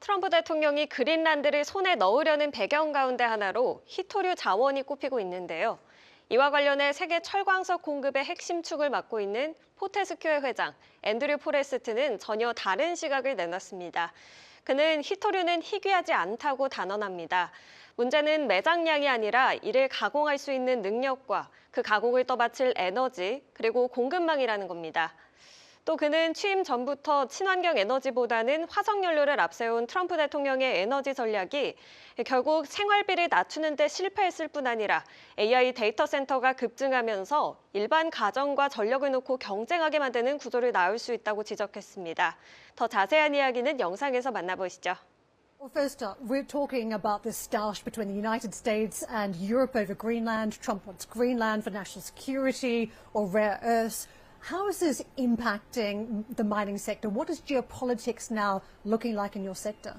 트럼프 대통령이 그린란드를 손에 넣으려는 배경 가운데 하나로 희토류 자원이 꼽히고 있는데요. 이와 관련해 세계 철광석 공급의 핵심 축을 맡고 있는 포테스큐의 회장 ㅅ앤드류 포레스트는 전혀 다른 시각을 내놨습니다. 그는 희토류는 희귀하지 않다고 단언합니다. 문제는 매장량이 아니라 이를 가공할 수 있는 능력과 그 가공을 떠받칠 에너지, 그리고 공급망이라는 겁니다. 또 그는 취임 전부터 친환경 에너지보다는 화석연료를 앞세운 트럼프 대통령의 에너지 전략이 결국 생활비를 낮추는 데 실패했을 뿐 아니라 AI 데이터 센터가 급증하면서 일반 가정과 전력을 놓고 경쟁하게 만드는 구조를 낳을 수 있다고 지적했습니다. 더 자세한 이야기는 영상에서 만나보시죠. Well, first up, we're talking about this stoush between the United States and Europe over Greenland. Trump wants Greenland for national security or rare earths. How is this impacting the mining sector? What is geopolitics now looking like in your sector?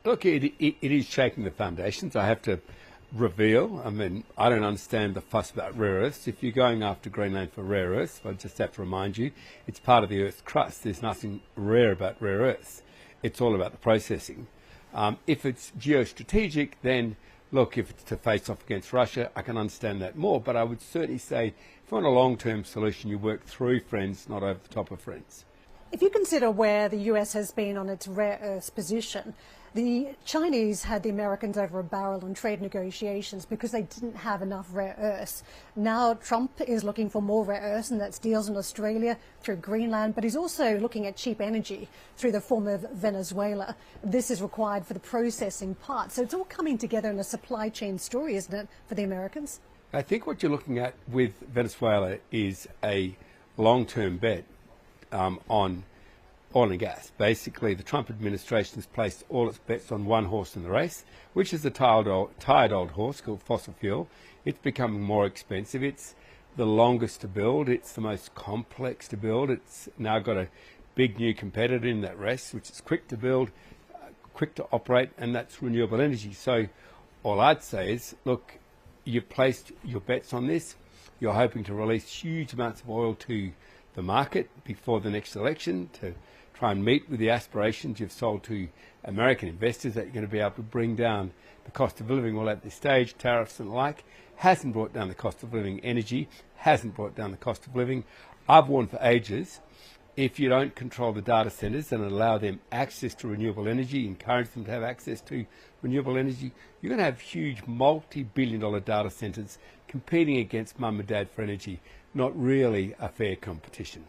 Look, it is shaking the foundations. I have to reveal, I don't understand the fuss about rare earths. If you're going after Greenland for rare earths, I just have to remind you, it's part of the Earth's crust. There's nothing rare about rare earths. It's all about the processing. If it's geostrategic, then look, if it's to face off against Russia, I can understand that more. But I would certainly say, if you want a long-term solution, you work through friends, not over the top of friends. If you consider where the US has been on its rare earths position, the Chinese had the Americans over a barrel on trade negotiations because they didn't have enough rare earths. Now Trump is looking for more rare earths, and that's deals in Australia through Greenland, but he's also looking at cheap energy through the form of Venezuela. This is required for the processing part. So it's all coming together in a supply chain story, isn't it, for the Americans? I think what you're looking at with Venezuela is a long-term bet on oil and gas. Basically, the Trump administration has placed all its bets on one horse in the race, which is a tired old horse called fossil fuel. It's becoming more expensive. It's the longest to build. It's the most complex to build. It's now got a big new competitor in that race, which is quick to build, quick to operate, and that's renewable energy. So all I'd say is, look, you've placed your bets on this. You're hoping to release huge amounts of oil to the market before the next election to try and meet with the aspirations you've sold to American investors that you're going to be able to bring down the cost of living. Well, at this stage, tariffs and the like hasn't brought down the cost of living. Energy hasn't brought down the cost of living. I've warned for ages, if you don't control the data centers and allow them access to renewable energy, encourage them to have access to renewable energy, you're going to have huge multi-billion-dollar data centers competing against mum and dad for energy. Not really a fair competition.